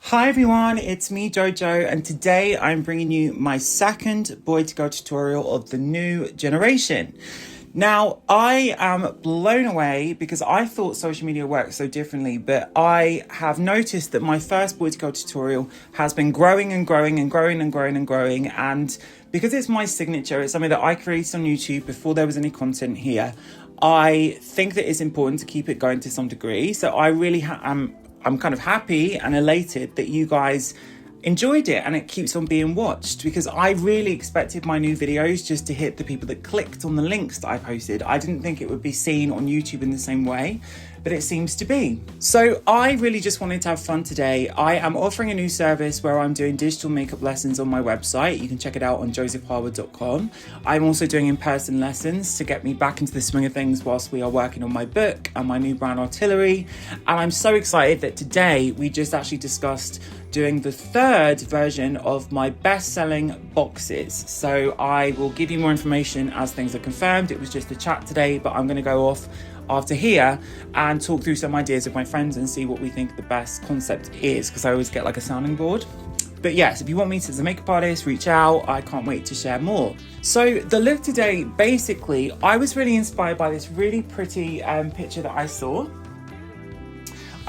Hi everyone, it's me Jojo, and today I'm bringing you my second Boy to Girl tutorial of the new generation. Now, I am blown away because I thought social media worked so differently, but I have noticed that my first Boy to Girl tutorial has been growing and growing and growing and growing and growing, and because it's my signature, it's something that I created on YouTube before there was any content here. I think that it's important to keep it going to some degree, so I really I'm kind of happy and elated that you guys enjoyed it and it keeps on being watched, because I really expected my new videos just to hit the people that clicked on the links that I posted. I didn't think it would be seen on YouTube in the same way, but it seems to be. So I really just wanted to have fun today. I am offering a new service where I'm doing digital makeup lessons on my website. You can check it out on josephharwood.com. I'm also doing in-person lessons to get me back into the swing of things whilst we are working on my book and my new brand Artillery. And I'm so excited that today we just actually discussed doing the third version of my best-selling boxes. So I will give you more information as things are confirmed. It was just a chat today, but I'm going to go off after here and talk through some ideas with my friends and see what we think the best concept is, because I always get like a sounding board. But yes, if you want me to as a makeup artist, reach out. I can't wait to share more. So the look today, basically, I was really inspired by this really pretty picture that I saw.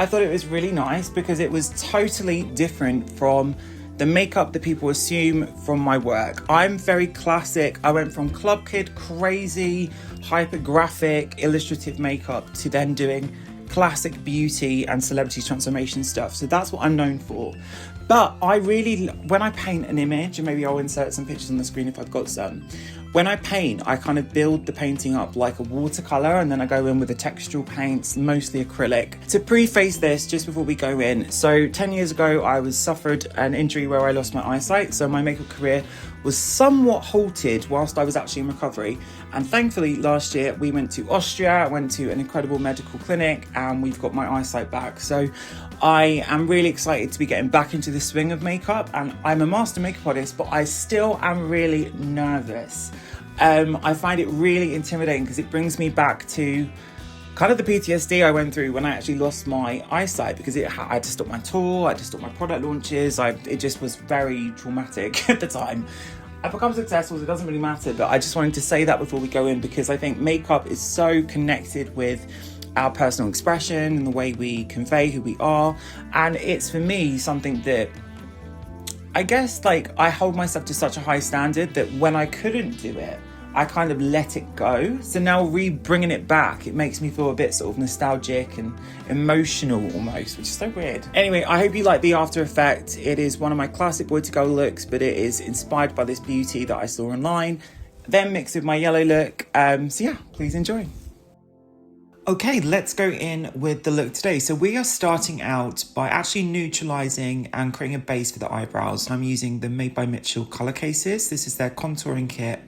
I thought it was really nice because it was totally different from the makeup that people assume from my work. I'm very classic. I went from club kid, crazy, hypergraphic, illustrative makeup to then doing classic beauty and celebrity transformation stuff. So that's what I'm known for. But I really, when I paint an image, and maybe I'll insert some pictures on the screen if I've got some. When I paint, I kind of build the painting up like a watercolor, and then I go in with the textural paints, mostly acrylic. To preface this, just before we go in, so 10 years ago, I suffered an injury where I lost my eyesight. So my makeup career was somewhat halted whilst I was actually in recovery. And thankfully, last year, we went to Austria, went to an incredible medical clinic, and we've got my eyesight back. So I am really excited to be getting back into the swing of makeup, and I'm a master makeup artist, but I still am really nervous. I find it really intimidating because it brings me back to kind of the PTSD I went through when I actually lost my eyesight, because I had to stop my tour, I had to stop my product launches. It just was very traumatic at the time. I've become successful, so it doesn't really matter, but I just wanted to say that before we go in, because I think makeup is so connected with our personal expression and the way we convey who we are. And it's, for me, something that I guess, like, I hold myself to such a high standard that when I couldn't do it, I kind of let it go. So now bringing it back, it makes me feel a bit sort of nostalgic and emotional almost, which is so weird. Anyway, I hope you like the after effect. It is one of my classic Boy to Girl looks, but it is inspired by this beauty that I saw online, then mixed with my yellow look. So yeah, please enjoy. Okay, let's go in with the look today. So we are starting out by actually neutralizing and creating a base for the eyebrows. I'm using the Made by Mitchell color cases. This is their contouring kit.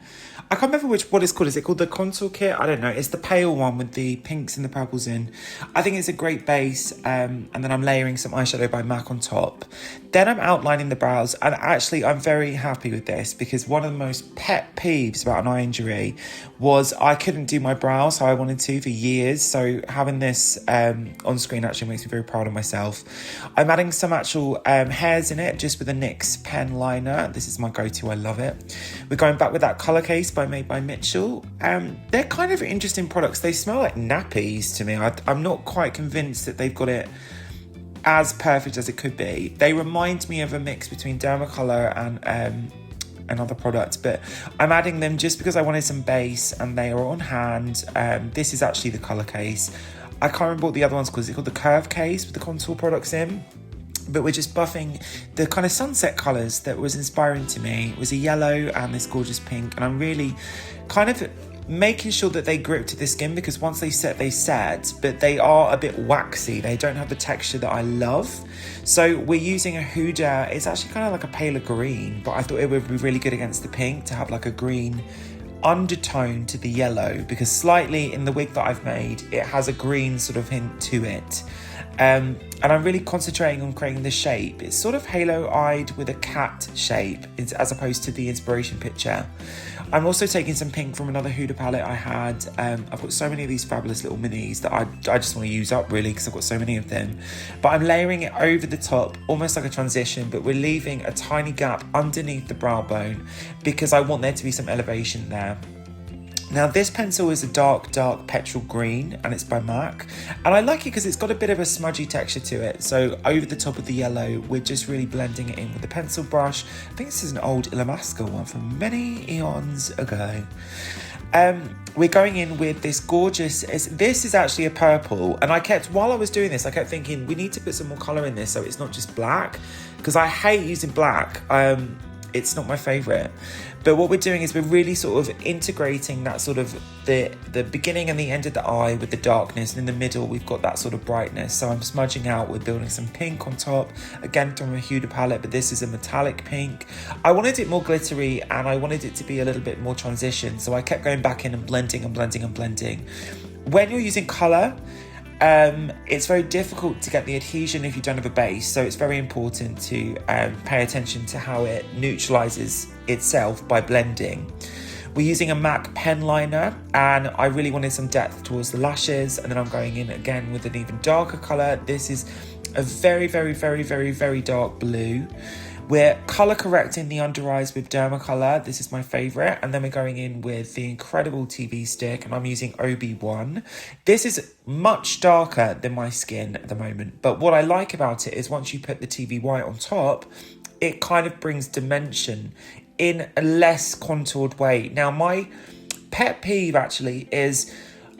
I can't remember what it's called. Is it called the contour kit? I don't know. It's the pale one with the pinks and the purples in. I think it's a great base. And then I'm layering some eyeshadow by MAC on top. Then I'm outlining the brows. And actually, I'm very happy with this, because one of the most pet peeves about an eye injury was I couldn't do my brows how I wanted to for years. So having this on screen actually makes me very proud of myself. I'm adding some actual hairs in it, just with a NYX pen liner. This is my go-to. I love it. We're going back with that color case Made by Mitchell. They're kind of interesting products. They smell like nappies to me. I'm not quite convinced that they've got it as perfect as it could be. They remind me of a mix between Dermacolor and another product, but I'm adding them just because I wanted some base, and they are on hand. This is actually the color case. I can't remember what the other one's called. Is it called the curve case with the contour products in? But we're just buffing the kind of sunset colours that was inspiring to me. It was a yellow and this gorgeous pink, and I'm really kind of making sure that they grip to the skin, because once they set, but they are a bit waxy. They don't have the texture that I love. So we're using a Huda. It's actually kind of like a paler green, but I thought it would be really good against the pink to have like a green undertone to the yellow, because slightly in the wig that I've made, it has a green sort of hint to it. And I'm really concentrating on creating the shape. It's sort of halo-eyed with a cat shape as opposed to the inspiration picture. I'm also taking some pink from another Huda palette I had. I've got so many of these fabulous little minis that I just want to use up really because I've got so many of them. But I'm layering it over the top, almost like a transition, but we're leaving a tiny gap underneath the brow bone because I want there to be some elevation there. Now this pencil is a dark petrol green and it's by MAC, and I like it because it's got a bit of a smudgy texture to it. So over the top of the yellow, we're just really blending it in with the pencil brush. I think this is an old Illamasqua one from many eons ago. We're going in with this gorgeous, this is actually a purple, and while I was doing this, I kept thinking we need to put some more colour in this so it's not just black, because I hate using black. It's not my favourite. But what we're doing is we're really sort of integrating that sort of the beginning and the end of the eye with the darkness, and in the middle we've got that sort of brightness. So I'm smudging out, we're building some pink on top, again from a Huda palette, but this is a metallic pink. I wanted it more glittery and I wanted it to be a little bit more transition, so I kept going back in and blending and blending and blending. When you're using colour, it's very difficult to get the adhesion if you don't have a base, so it's very important to pay attention to how it neutralizes itself by blending. We're using a MAC pen liner, and I really wanted some depth towards the lashes, and then I'm going in again with an even darker color. This is a very, very, very, very, very dark blue. We're colour correcting the under eyes with Dermacolor. This is my favourite. And then we're going in with the incredible TV stick, and I'm using OB1. This is much darker than my skin at the moment. But what I like about it is once you put the TV white on top, it kind of brings dimension in a less contoured way. Now, my pet peeve actually is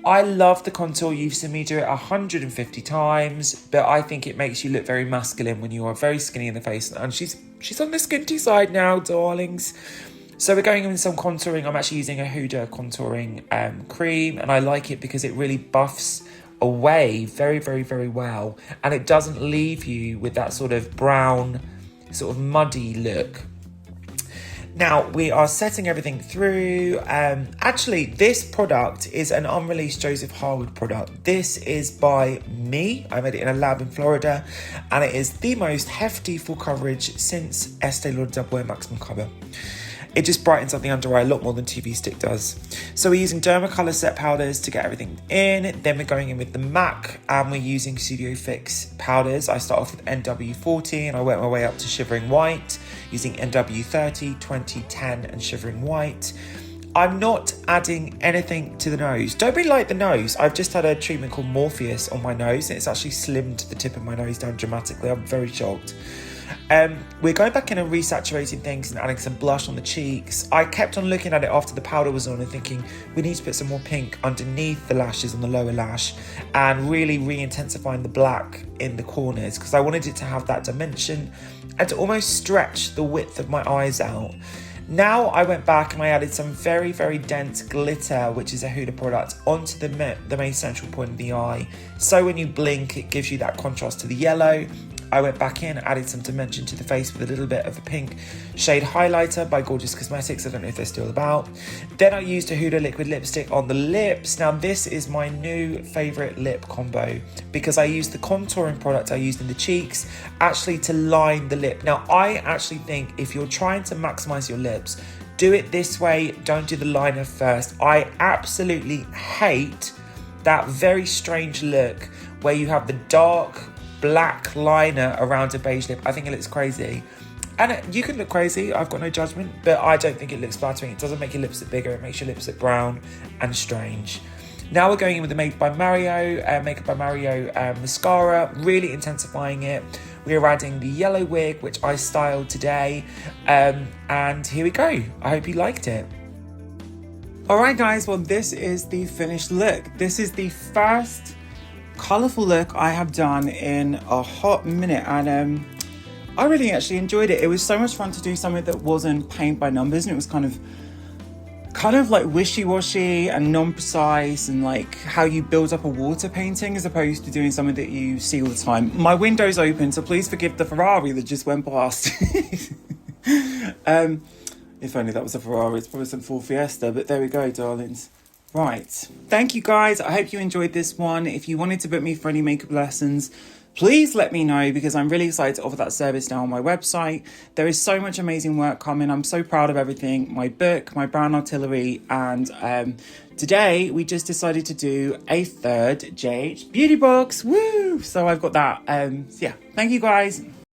I love the contour. You've seen me do it 150 times, but I think it makes you look very masculine when you are very skinny in the face. And she's on the skinty side now, darlings. So we're going in with some contouring. I'm actually using a Huda contouring cream, and I like it because it really buffs away very, very, very well. And it doesn't leave you with that sort of brown, sort of muddy look. Now, we are setting everything through. Actually, this product is an unreleased Joseph Harwood product. This is by me. I made it in a lab in Florida, and it is the most hefty full coverage since Estee Lauder Double Wear Maximum Cover. It just brightens up the under eye a lot more than TV stick does. So we're using Dermacolor set powders to get everything in. Then we're going in with the MAC, and we're using Studio Fix powders. I start off with NW40 and I work my way up to Shivering White, using NW30, 20, 10 and Shivering White. I'm not adding anything to the nose. Don't really like the nose. I've just had a treatment called Morpheus on my nose, and it's actually slimmed the tip of my nose down dramatically. I'm very shocked. We're going back in and resaturating things and adding some blush on the cheeks. I kept on looking at it after the powder was on and thinking we need to put some more pink underneath the lashes on the lower lash, and really re-intensifying the black in the corners because I wanted it to have that dimension and to almost stretch the width of my eyes out. Now I went back and I added some very, very dense glitter, which is a Huda product, onto the main central point of the eye. So when you blink, it gives you that contrast to the yellow. I went back in, added some dimension to the face with a little bit of a pink shade highlighter by Gorgeous Cosmetics. I don't know if they're still about. Then I used a Huda liquid lipstick on the lips. Now this is my new favourite lip combo because I used the contouring product I used in the cheeks actually to line the lip. Now I actually think if you're trying to maximise your lips, do it this way, don't do the liner first. I absolutely hate that very strange look where you have the dark black liner around a beige lip. I think it looks crazy. And you can look crazy, I've got no judgment, but I don't think it looks flattering. It doesn't make your lips look bigger, it makes your lips look brown and strange. Now we're going in with the Makeup by Mario mascara, really intensifying it. We're adding the yellow wig, which I styled today. And here we go. I hope you liked it. Alright guys, well this is the finished look. This is the first colourful look I have done in a hot minute, and I really actually enjoyed it. It was so much fun to do something that wasn't paint by numbers, and it was kind of like wishy-washy and non-precise, and like how you build up a water painting as opposed to doing something that you see all the time. My window's open, so please forgive the Ferrari that just went past. If only that was a Ferrari. It's probably some Ford Fiesta, but there we go, darlings. Right, thank you guys. I hope you enjoyed this one. If you wanted to book me for any makeup lessons, please let me know, because I'm really excited to offer that service now on my website. There is so much amazing work coming. I'm so proud of everything. My book, my brand artillery, and today we just decided to do a third JH beauty box. Woo! So I've got that. Yeah, thank you guys.